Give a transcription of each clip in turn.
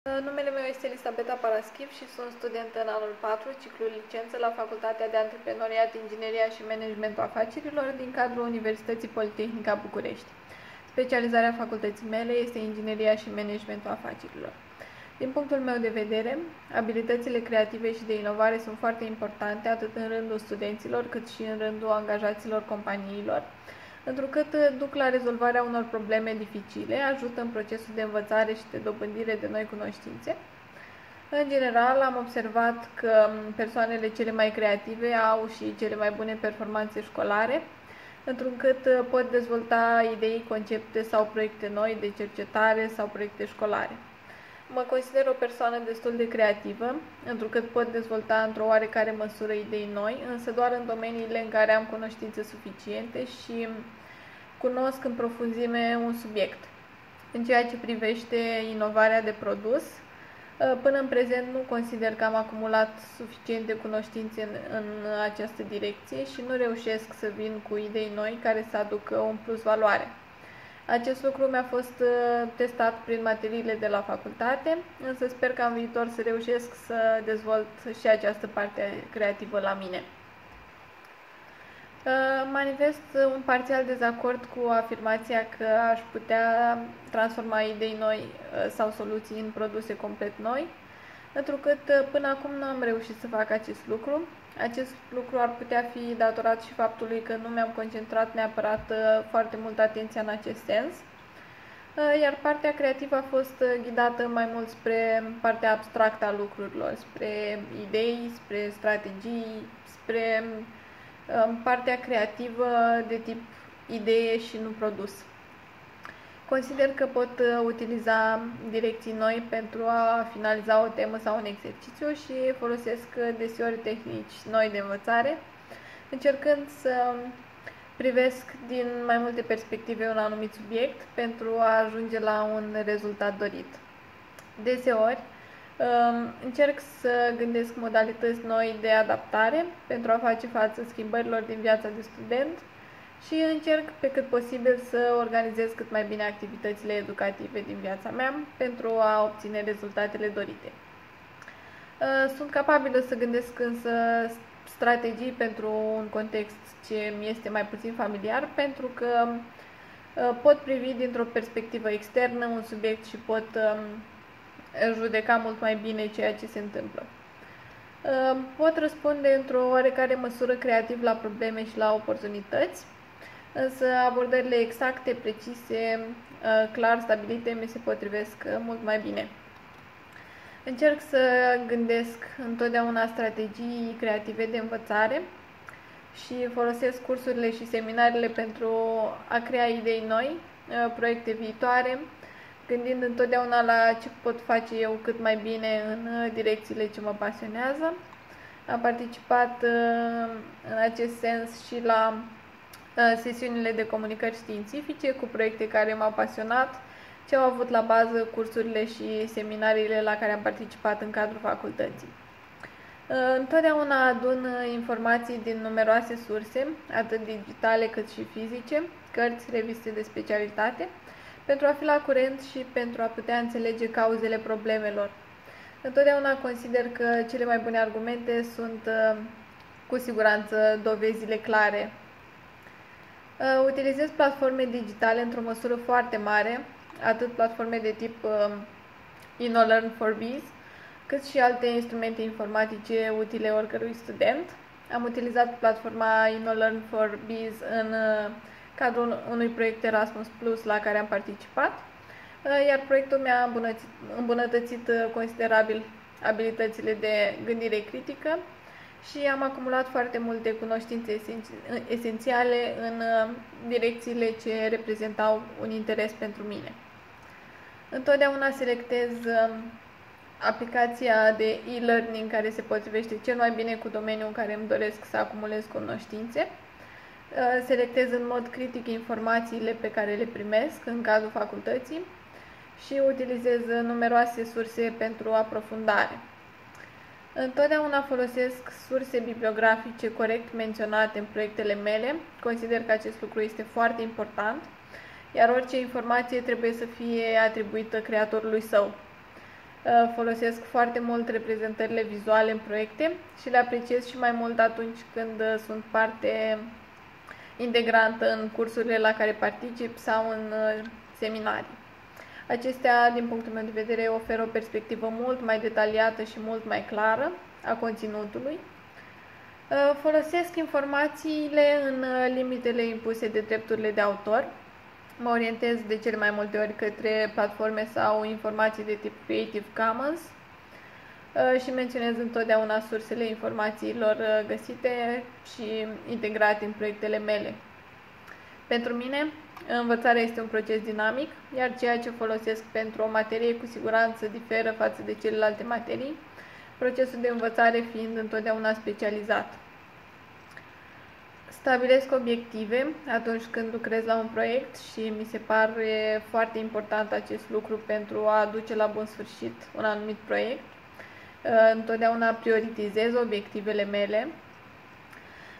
Numele meu este Elisabeta Paraschiv și sunt studentă în anul 4, ciclul licență la Facultatea de Antreprenoriat, Ingineria și Managementul Afacerilor din cadrul Universității Politehnica București. Specializarea facultății mele este Ingineria și Managementul Afacerilor. Din punctul meu de vedere, abilitățile creative și de inovare sunt foarte importante atât în rândul studenților cât și în rândul angajaților companiilor, întrucât duc la rezolvarea unor probleme dificile, ajută în procesul de învățare și de dobândire de noi cunoștințe. În general, am observat că persoanele cele mai creative au și cele mai bune performanțe școlare, întrucât pot dezvolta idei, concepte sau proiecte noi de cercetare sau proiecte școlare. Mă consider o persoană destul de creativă, întrucât pot dezvolta într-o oarecare măsură idei noi, însă doar în domeniile în care am cunoștințe suficiente și cunosc în profunzime un subiect. În ceea ce privește inovarea de produs, până în prezent nu consider că am acumulat suficiente cunoștințe în această direcție și nu reușesc să vin cu idei noi care să aducă un plus valoare. Acest lucru mi-a fost testat prin materiile de la facultate, însă sper că în viitor să reușesc să dezvolt și această parte creativă la mine. Manifest un parțial dezacord cu afirmația că aș putea transforma idei noi sau soluții în produse complet noi, întrucât până acum nu am reușit să fac acest lucru. Acest lucru ar putea fi datorat și faptului că nu mi-am concentrat neapărat foarte mult atenția în acest sens, iar partea creativă a fost ghidată mai mult spre partea abstractă a lucrurilor, spre idei, spre strategii, spre partea creativă de tip idee și nu produs. Consider că pot utiliza direcții noi pentru a finaliza o temă sau un exercițiu și folosesc deseori tehnici noi de învățare, încercând să privesc din mai multe perspective un anumit subiect pentru a ajunge la un rezultat dorit. Deseori, încerc să gândesc modalități noi de adaptare pentru a face față schimbărilor din viața de student și încerc pe cât posibil să organizez cât mai bine activitățile educative din viața mea pentru a obține rezultatele dorite. Sunt capabilă să gândesc însă strategii pentru un context ce mi este mai puțin familiar, pentru că pot privi dintr-o perspectivă externă un subiect și pot judeca mult mai bine ceea ce se întâmplă. Pot răspunde într-o oarecare măsură creativ la probleme și la oportunități, însă abordările exacte, precise, clar stabilite mi se potrivesc mult mai bine. Încerc să gândesc întotdeauna strategii creative de învățare și folosesc cursurile și seminarele pentru a crea idei noi, proiecte viitoare, gândind întotdeauna la ce pot face eu cât mai bine în direcțiile ce mă pasionează. Am participat în acest sens și la sesiunile de comunicări științifice cu proiecte care m-au pasionat, ce au avut la bază cursurile și seminariile la care am participat în cadrul facultății. Întotdeauna adun informații din numeroase surse, atât digitale cât și fizice, cărți, reviste de specialitate, pentru a fi la curent și pentru a putea înțelege cauzele problemelor. Întotdeauna consider că cele mai bune argumente sunt cu siguranță dovezile clare. Utilizez platforme digitale într-o măsură foarte mare, atât platforme de tip InnoLearn4Biz, cât și alte instrumente informatice utile oricărui student. Am utilizat platforma InnoLearn4Biz în cadrul unui proiect Erasmus Plus la care am participat, iar proiectul mi-a îmbunătățit considerabil abilitățile de gândire critică și am acumulat foarte multe cunoștințe esențiale în direcțiile ce reprezentau un interes pentru mine. Întotdeauna selectez aplicația de e-learning care se potrivește cel mai bine cu domeniul în care îmi doresc să acumulez cunoștințe. Selectez în mod critic informațiile pe care le primesc în cadrul facultății și utilizez numeroase surse pentru aprofundare. Întotdeauna folosesc surse bibliografice corect menționate în proiectele mele, consider că acest lucru este foarte important, iar orice informație trebuie să fie atribuită creatorului său. Folosesc foarte mult reprezentările vizuale în proiecte și le apreciez și mai mult atunci când sunt parte integrantă în cursurile la care particip sau în seminarii. Acestea, din punctul meu de vedere, oferă o perspectivă mult mai detaliată și mult mai clară a conținutului. Folosesc informațiile în limitele impuse de drepturile de autor. Mă orientez de cele mai multe ori către platforme sau informații de tip Creative Commons și menționez întotdeauna sursele informațiilor găsite și integrate în proiectele mele. Pentru mine, învățarea este un proces dinamic, iar ceea ce folosesc pentru o materie cu siguranță diferă față de celelalte materii, procesul de învățare fiind întotdeauna specializat. Stabilesc obiective atunci când lucrez la un proiect și mi se pare foarte important acest lucru pentru a duce la bun sfârșit un anumit proiect. Întotdeauna prioritizez obiectivele mele,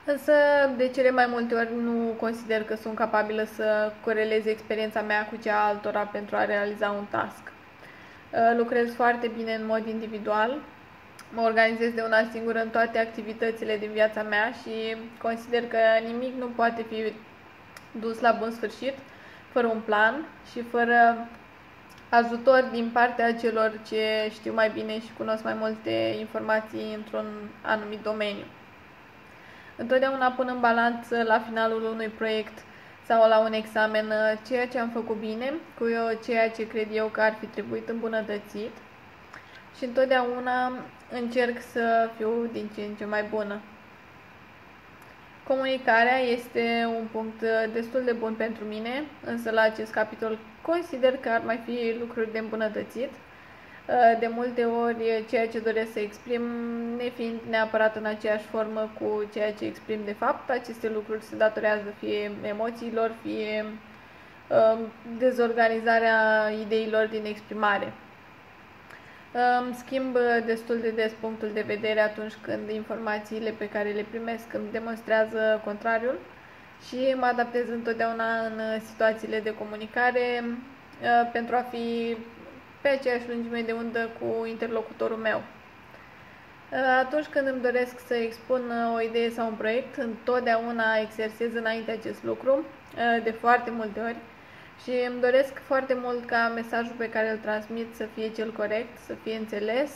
însă de cele mai multe ori nu consider că sunt capabilă să corelez experiența mea cu cea a altora pentru a realiza un task. Lucrez foarte bine în mod individual, mă organizez de una singură în toate activitățile din viața mea și consider că nimic nu poate fi dus la bun sfârșit fără un plan și fără ajutor din partea celor ce știu mai bine și cunosc mai multe informații într-un anumit domeniu. Întotdeauna pun în balanță la finalul unui proiect sau la un examen ceea ce am făcut bine cu ceea ce cred eu că ar fi trebuit îmbunătățit și întotdeauna încerc să fiu din ce în ce mai bună. Comunicarea este un punct destul de bun pentru mine, însă la acest capitol consider că ar mai fi lucruri de îmbunătățit. De multe ori, ceea ce doresc să exprim, nefiind neapărat în aceeași formă cu ceea ce exprim de fapt, aceste lucruri se datorează fie emoțiilor, fie dezorganizarea ideilor din exprimare. Schimb destul de des punctul de vedere atunci când informațiile pe care le primesc îmi demonstrează contrariul și mă adaptez întotdeauna în situațiile de comunicare pentru a fi pe aceeași lungime de undă cu interlocutorul meu. Atunci când îmi doresc să expun o idee sau un proiect, întotdeauna exersez înainte acest lucru, de foarte multe ori, și îmi doresc foarte mult ca mesajul pe care îl transmit să fie cel corect, să fie înțeles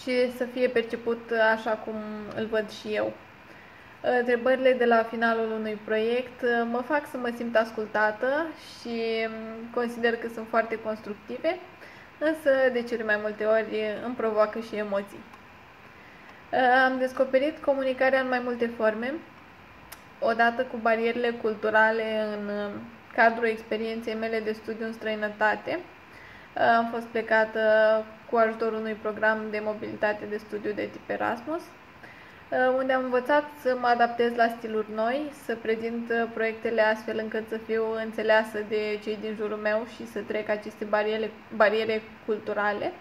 și să fie perceput așa cum îl văd și eu. Întrebările de la finalul unui proiect mă fac să mă simt ascultată și consider că sunt foarte constructive, însă de cele mai multe ori îmi provoacă și emoții. Am descoperit comunicarea în mai multe forme, odată cu barierele culturale în cadrul experienței mele de studiu în străinătate. Am fost plecată cu ajutorul unui program de mobilitate de studiu de tip Erasmus, unde am învățat să mă adaptez la stiluri noi, să prezint proiectele astfel încât să fiu înțeleasă de cei din jurul meu și să trec aceste bariere culturale,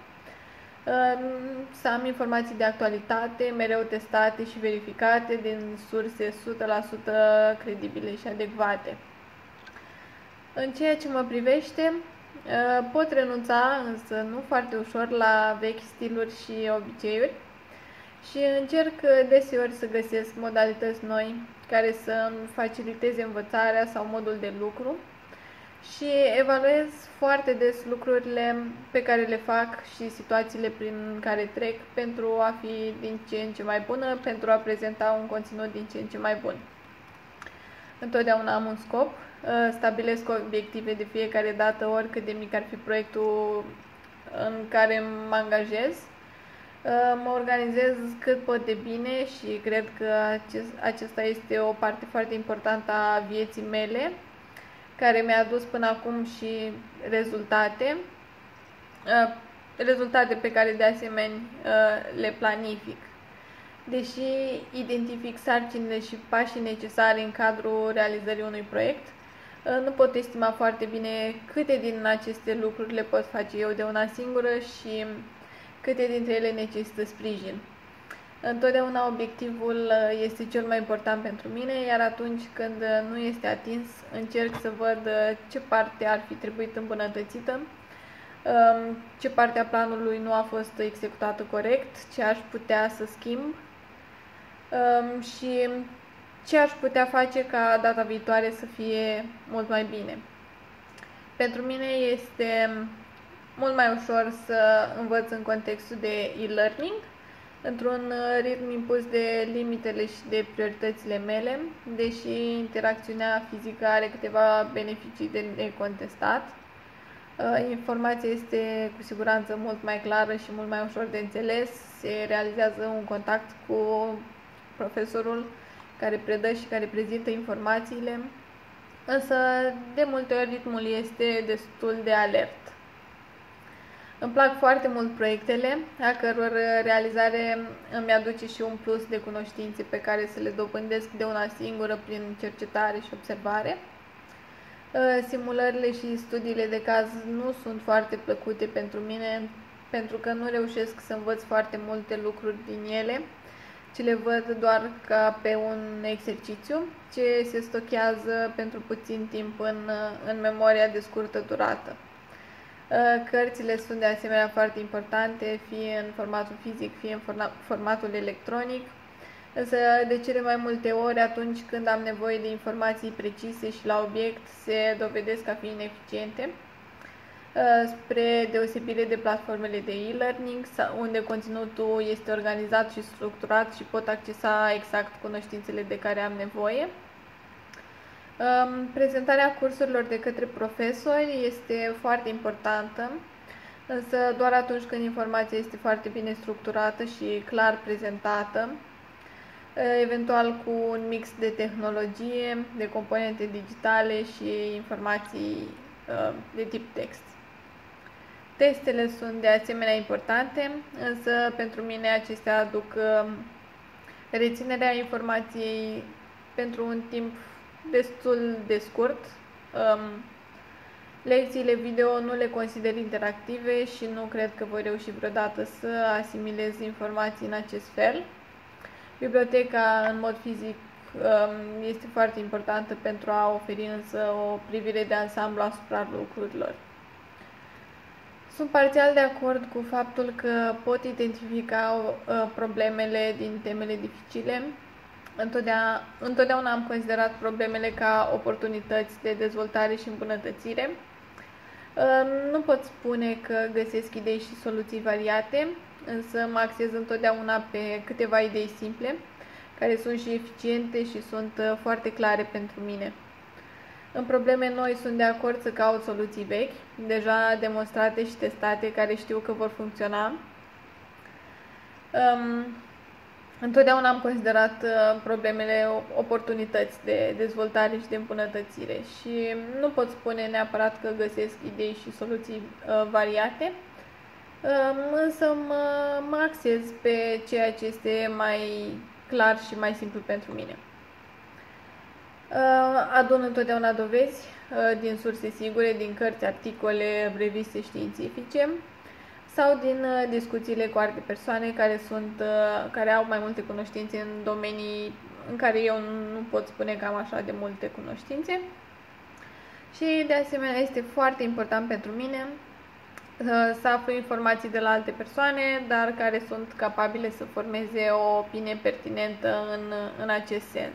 să am informații de actualitate, mereu testate și verificate din surse 100% credibile și adecvate. În ceea ce mă privește, pot renunța, însă nu foarte ușor, la vechi stiluri și obiceiuri și încerc deseori să găsesc modalități noi care să faciliteze învățarea sau modul de lucru și evaluez foarte des lucrurile pe care le fac și situațiile prin care trec pentru a fi din ce în ce mai bună, pentru a prezenta un conținut din ce în ce mai bun. Întotdeauna am un scop, stabilesc obiective de fiecare dată, oricât de mic ar fi proiectul în care mă angajez. Mă organizez cât pot de bine și cred că acesta este o parte foarte importantă a vieții mele, care mi-a adus până acum și rezultate pe care de asemenea le planific. Deși identific sarcinile și pașii necesari în cadrul realizării unui proiect, nu pot estima foarte bine câte din aceste lucruri le pot face eu de una singură și câte dintre ele necesită sprijin. Întotdeauna obiectivul este cel mai important pentru mine, iar atunci când nu este atins, încerc să văd ce parte ar fi trebuit îmbunătățită ce parte a planului nu a fost executată corect, ce aș putea să schimb și ce aș putea face ca data viitoare să fie mult mai bine. Pentru mine este mult mai ușor să învăț în contextul de e-learning, într-un ritm impus de limitele și de prioritățile mele, deși interacțiunea fizică are câteva beneficii de necontestat. Informația este cu siguranță mult mai clară și mult mai ușor de înțeles, se realizează un contact cu profesorul care predă și care prezintă informațiile, însă de multe ori ritmul este destul de alert. Îmi plac foarte mult proiectele, a căror realizare îmi aduce și un plus de cunoștințe pe care să le dobândesc de una singură prin cercetare și observare. Simulările și studiile de caz nu sunt foarte plăcute pentru mine, pentru că nu reușesc să învăț foarte multe lucruri din ele, ci le văd doar ca pe un exercițiu ce se stochează pentru puțin timp în memoria de scurtă durată. Cărțile sunt de asemenea foarte importante, fie în formatul fizic, fie în formatul electronic, însă de cele mai multe ori, atunci când am nevoie de informații precise și la obiect, se dovedesc a fi ineficiente, spre deosebire de platformele de e-learning, unde conținutul este organizat și structurat și pot accesa exact cunoștințele de care am nevoie. Prezentarea cursurilor de către profesori este foarte importantă, însă doar atunci când informația este foarte bine structurată și clar prezentată, eventual cu un mix de tehnologie, de componente digitale și informații de tip text. Testele sunt de asemenea importante, însă pentru mine acestea aduc reținerea informației pentru un timp destul de scurt. Lecțiile video nu le consider interactive și nu cred că voi reuși vreodată să asimilez informații în acest fel. Biblioteca, în mod fizic, este foarte importantă pentru a oferi însă o privire de ansamblu asupra lucrurilor. Sunt parțial de acord cu faptul că pot identifica problemele din temele dificile. Întotdeauna am considerat problemele ca oportunități de dezvoltare și îmbunătățire. Nu pot spune că găsesc idei și soluții variate, însă mă axez întotdeauna pe câteva idei simple, care sunt și eficiente și sunt foarte clare pentru mine. În probleme noi sunt de acord să caut soluții vechi, deja demonstrate și testate, care știu că vor funcționa. Întotdeauna am considerat problemele oportunități de dezvoltare și de îmbunătățire și nu pot spune neapărat că găsesc idei și soluții variate, însă mă axez pe ceea ce este mai clar și mai simplu pentru mine. Adun întotdeauna dovezi din surse sigure, din cărți, articole, reviste științifice sau din discuțiile cu alte persoane care au mai multe cunoștințe în domenii în care eu nu pot spune că am așa de multe cunoștințe. Și de asemenea este foarte important pentru mine să aflu informații de la alte persoane, dar care sunt capabile să formeze o opinie pertinentă în acest sens.